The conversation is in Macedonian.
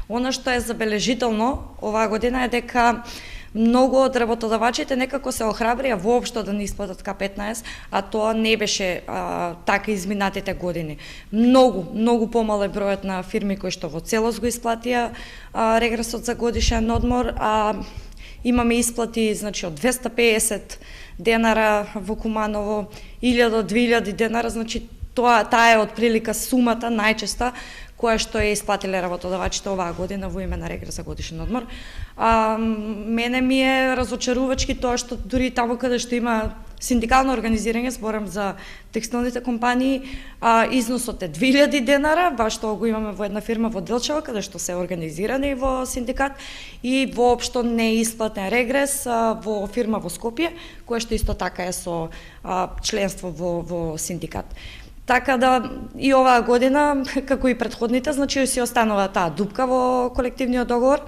Она што е забележително оваа година е дека многу од работодавачите некако се охрабрија воопшто да не исплатат К15, а тоа не беше така изминатите години. Многу помал е бројот на фирми кои што во целост го исплатија регресот за годишен одмор, а имаме исплати значи од 250 денара во Куманово, 1000-2000 денара, значи таа е отприлика сумата најчеста која што е исплатиле работодавачите оваа година во име на регрес за годишен одмор. Мене ми е разочарувачки тоа што дури таму каде што има синдикално организирање, зборам за текстилните компании, износот е 2000 денара, баш тоа го имаме во една фирма во Делчево, каде што се организирани во синдикат, и воопшто не е исплатен регрес во фирма во Скопје, која што исто така е со членство во синдикат. Така да и оваа година, како и претходните, значи си останува таа дупка во колективниот договор,